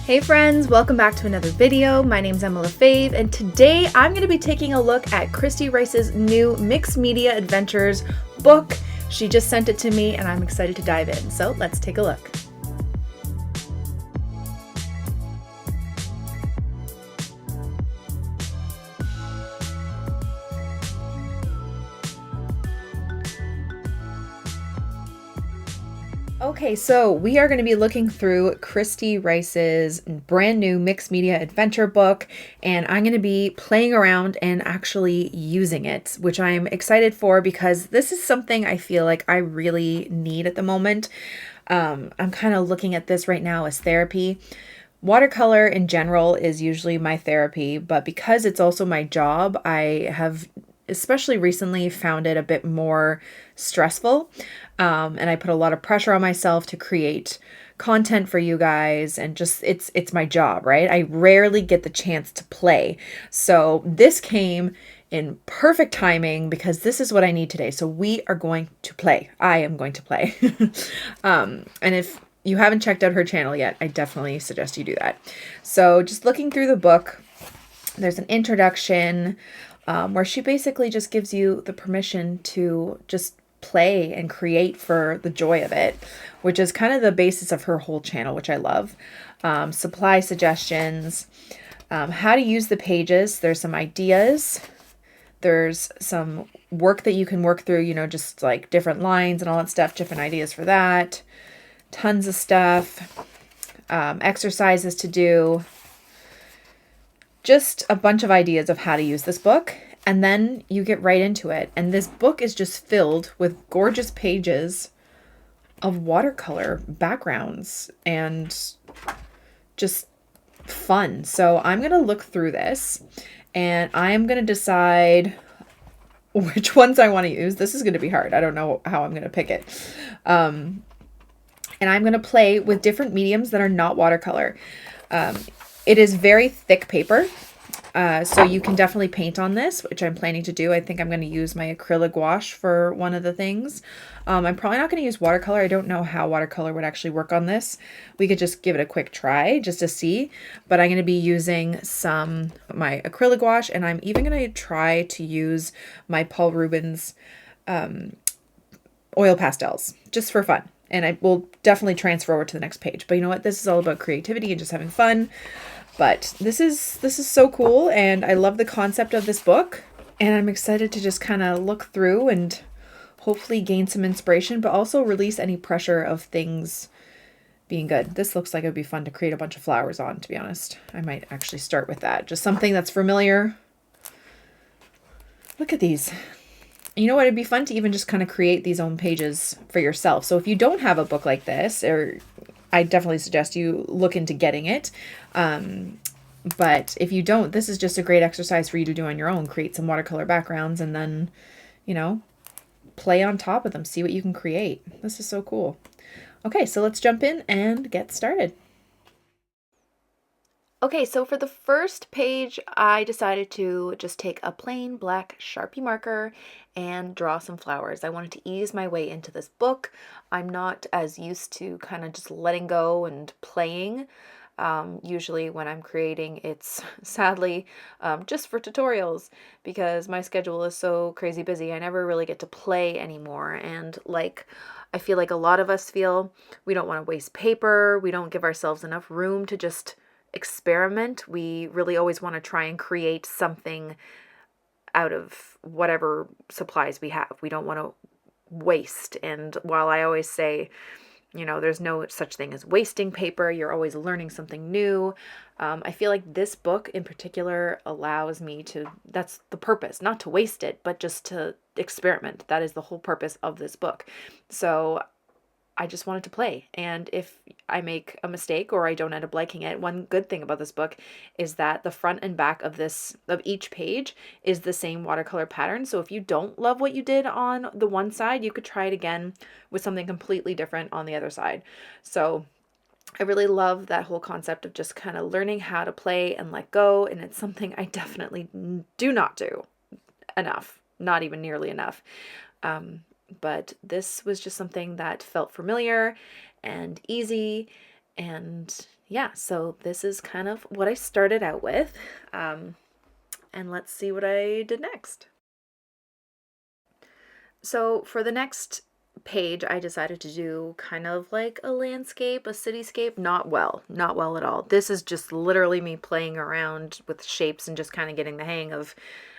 Hey friends, welcome back to another video. My name's Emma LaFave, and today I'm going to be taking a look at Kristy Rice's new Mixed Media Adventures book. She just sent it to me and I'm excited to dive in, so let's take a look. Okay, so we are going to be looking through Kristy Rice's brand new mixed media adventure book, and I'm going to be playing around and actually using it, which I'm excited for because this is something I feel like I really need at the moment. I'm kind of looking at this right now as therapy. Watercolor in general is usually my therapy, but because it's also my job, I have especially recently found it a bit more stressful. And I put a lot of pressure on myself to create content for you guys, and just it's my job, right? I rarely get the chance to play. So this came in perfect timing because this is what I need today. So we are going to play. I am going to play. And if you haven't checked out her channel yet, I definitely suggest you do that. So just looking through the book, there's an introduction where she basically just gives you the permission to just play and create for the joy of it, which is kind of the basis of her whole channel, which I love. Supply suggestions, how to use the pages. There's some ideas. There's some work that you can work through, you know, just like different lines and all that stuff, different ideas for that. Tons of stuff. Exercises to do. Just a bunch of ideas of how to use this book, and then you get right into it. And this book is just filled with gorgeous pages of watercolor backgrounds and just fun. So I'm going to look through this and I'm going to decide which ones I want to use. This is going to be hard. I don't know how I'm going to pick it. And I'm going to play with different mediums that are not watercolor. It is very thick paper, so you can definitely paint on this, which I'm planning to do. I think I'm going to use my acrylic gouache for one of the things. I'm probably not going to use watercolor. I don't know how watercolor would actually work on this. We could just give it a quick try just to see, but I'm going to be using my acrylic gouache, and I'm even going to try to use my Paul Rubens oil pastels just for fun. And I will definitely transfer over to the next page. But you know what? This is all about creativity and just having fun. But this is so cool, and I love the concept of this book. And I'm excited to just kind of look through and hopefully gain some inspiration, but also release any pressure of things being good. This looks like it would be fun to create a bunch of flowers on, to be honest. I might actually start with that. Just something that's familiar. Look at these. You know what? It'd be fun to even just kind of create these own pages for yourself. So if you don't have a book like this, or I definitely suggest you look into getting it. But if you don't, this is just a great exercise for you to do on your own. Create some watercolor backgrounds and then, you know, play on top of them. See what you can create. This is so cool. Okay, so let's jump in and get started. Okay, so for the first page, I decided to just take a plain black Sharpie marker and draw some flowers. I wanted to ease my way into this book. I'm not as used to kind of just letting go and playing. Usually when I'm creating, it's sadly just for tutorials because my schedule is so crazy busy. I never really get to play anymore. And I feel like a lot of us feel, we don't want to waste paper. We don't give ourselves enough room to just experiment. We really always want to try and create something out of whatever supplies we have. We don't want to waste. And while I always say, you know, there's no such thing as wasting paper, you're always learning something new. I feel like this book in particular allows me to, that's the purpose, not to waste it, but just to experiment. That is the whole purpose of this book. So I just wanted to play. And if I make a mistake or I don't end up liking it, one good thing about this book is that the front and back of each page is the same watercolor pattern. So if you don't love what you did on the one side, you could try it again with something completely different on the other side. So I really love that whole concept of just kind of learning how to play and let go. And it's something I definitely do not do enough, not even nearly enough. But this was just something that felt familiar and easy And yeah, so this is kind of what I started out with. And let's see what I did next. So for the next page, I decided to do kind of like a landscape, a cityscape. Not well at all. This is just literally me playing around with shapes and just kind of getting the hang of,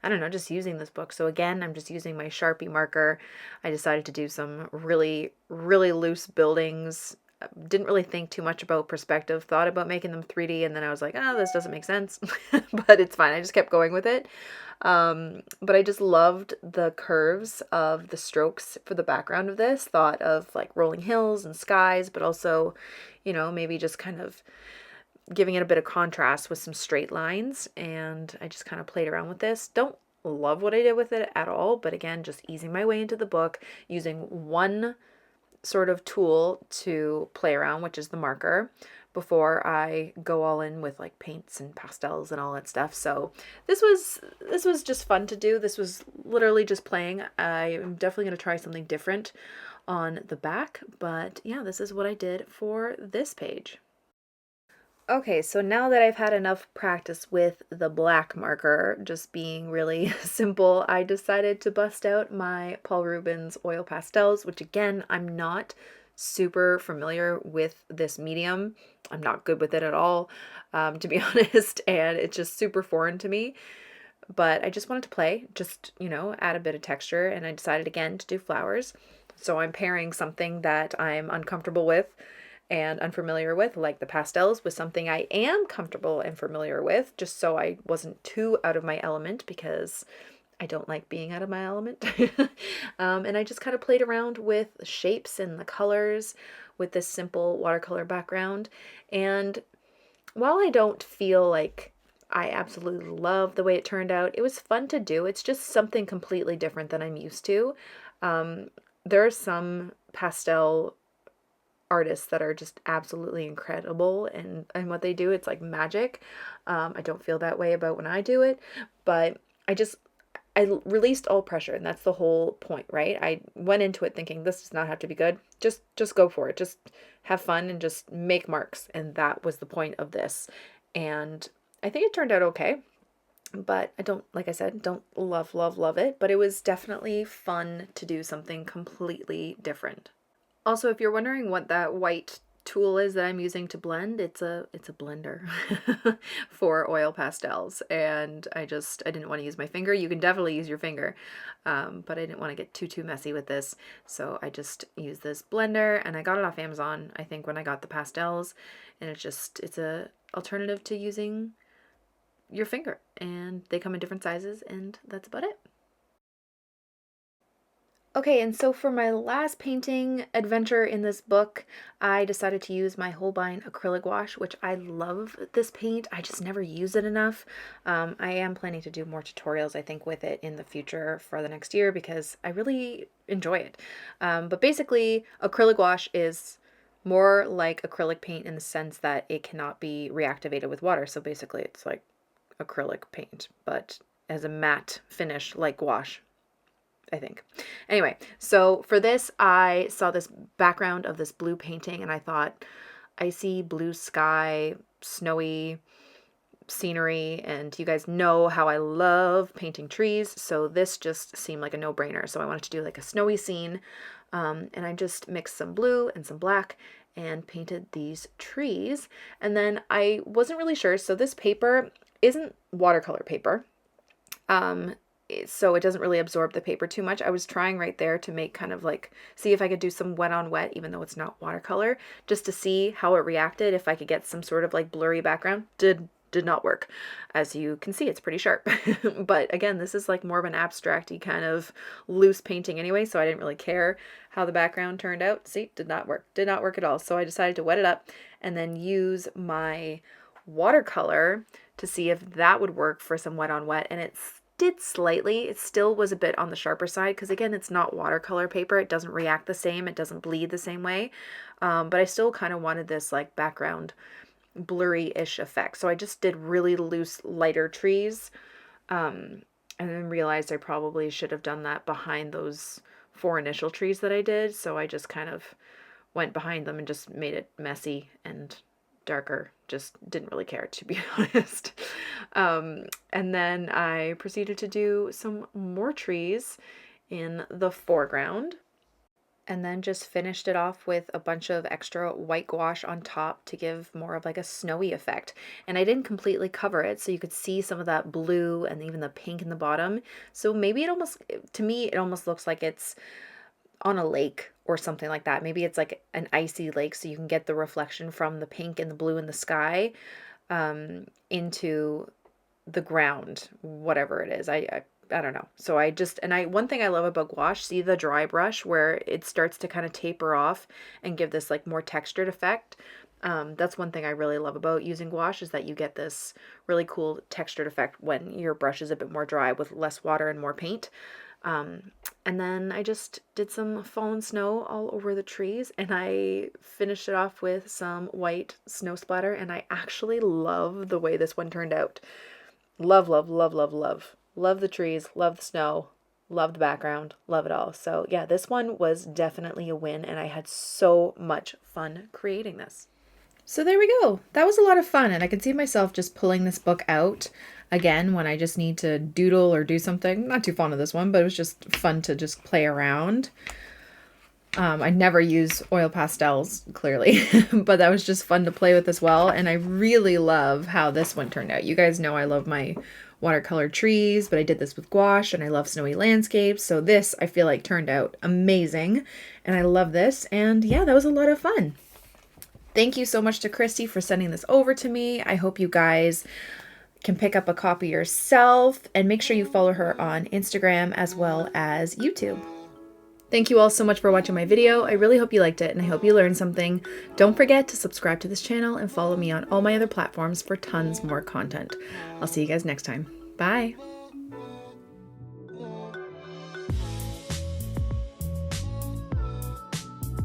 I don't know, just using this book. So again, I'm just using my Sharpie marker. I decided to do some really, really loose buildings. Didn't really think too much about perspective, thought about making them 3D, and then I was like, oh, this doesn't make sense, but it's fine. I just kept going with it. But I just loved the curves of the strokes for the background of this. Thought of like rolling hills and skies, but also, you know, maybe just kind of giving it a bit of contrast with some straight lines. And I just kind of played around with this. Don't love what I did with it at all, but again, just easing my way into the book, using one sort of tool to play around, which is the marker, before I go all in with like paints and pastels and all that stuff. So this was just fun to do. This was literally just playing. I am definitely going to try something different on the back, but yeah, this is what I did for this page. Okay, so now that I've had enough practice with the black marker, just being really simple, I decided to bust out my Paul Rubens oil pastels, which again, I'm not super familiar with this medium. I'm not good with it at all, to be honest, and it's just super foreign to me. But I just wanted to play, just, you know, add a bit of texture, and I decided again to do flowers. So I'm pairing something that I'm uncomfortable with and unfamiliar with, like the pastels, with something I am comfortable and familiar with, just so I wasn't too out of my element, because I don't like being out of my element. And I just kind of played around with the shapes and the colors with this simple watercolor background. And while I don't feel like I absolutely love the way it turned out, it was fun to do. It's just something completely different than I'm used to. There are some pastel artists that are just absolutely incredible, and what they do, it's like magic. I don't feel that way about when I do it, but I released all pressure, and that's the whole point, right? I went into it thinking this does not have to be good. Just go for it. Just have fun and just make marks, and that was the point of this. And I think it turned out okay, but I don't, like I said, don't love it, but it was definitely fun to do something completely different. Also, if you're wondering what that white tool is that I'm using to blend, it's a blender for oil pastels, and I didn't want to use my finger. You can definitely use your finger, but I didn't want to get too messy with this, so I just used this blender, and I got it off Amazon, I think, when I got the pastels, and it's a alternative to using your finger, and they come in different sizes, and that's about it. Okay, and so for my last painting adventure in this book, I decided to use my Holbein acrylic wash, which I love this paint. I just never use it enough. I am planning to do more tutorials, I think, with it in the future for the next year, because I really enjoy it. But basically, acrylic wash is more like acrylic paint in the sense that it cannot be reactivated with water. So basically, it's like acrylic paint, but as a matte finish like gouache, I think. Anyway, so for this, I saw this background of this blue painting, and I thought, icy blue sky, snowy scenery, and you guys know how I love painting trees, so this just seemed like a no-brainer. So I wanted to do like a snowy scene, and I just mixed some blue and some black and painted these trees. And then I wasn't really sure, so this paper isn't watercolor paper. So it doesn't really absorb the paper too much. I was trying right there to make kind of like, see if I could do some wet on wet, even though it's not watercolor, just to see how it reacted, if I could get some sort of like blurry background. Did not work. As you can see, it's pretty sharp. But again, this is like more of an abstract-y kind of loose painting anyway, so I didn't really care how the background turned out. See, did not work. Did not work at all. So I decided to wet it up and then use my watercolor to see if that would work for some wet on wet, and it's did slightly. It still was a bit on the sharper side, because again, it's not watercolor paper. It doesn't react the same. It doesn't bleed the same way. But I still kind of wanted this like background blurry-ish effect. So I just did really loose, lighter trees. And then realized I probably should have done that behind those 4 initial trees that I did. So I just kind of went behind them and just made it messy and darker. Just didn't really care, to be honest. And then I proceeded to do some more trees in the foreground, and then just finished it off with a bunch of extra white gouache on top to give more of like a snowy effect. And I didn't completely cover it, so you could see some of that blue and even the pink in the bottom. So maybe it almost, to me, it almost looks like it's on a lake or something like that. Maybe it's like an icy lake, so you can get the reflection from the pink and the blue in the sky into the ground, whatever it is. I don't know. So one thing I love about gouache, see the dry brush where it starts to kind of taper off and give this like more textured effect. That's one thing I really love about using gouache, is that you get this really cool textured effect when your brush is a bit more dry with less water and more paint. And then I just did some fallen snow all over the trees, and I finished it off with some white snow splatter, and I actually love the way this one turned out. Love, love, love, love, love. Love the trees, love the snow, love the background, love it all. So yeah, this one was definitely a win, and I had so much fun creating this. So there we go. That was a lot of fun, and I can see myself just pulling this book out again when I just need to doodle or do something. Not too fond of this one, but it was just fun to just play around. I never use oil pastels, clearly, but that was just fun to play with as well. And I really love how this one turned out. You guys know I love my watercolor trees, but I did this with gouache, and I love snowy landscapes. So this, I feel like, turned out amazing, and I love this. And yeah, that was a lot of fun. Thank you so much to Kristy for sending this over to me. I hope you guys can pick up a copy yourself, and make sure you follow her on Instagram as well as YouTube. Thank you all so much for watching my video. I really hope you liked it, and I hope you learned something. Don't forget to subscribe to this channel and follow me on all my other platforms for tons more content. I'll see you guys next time. Bye!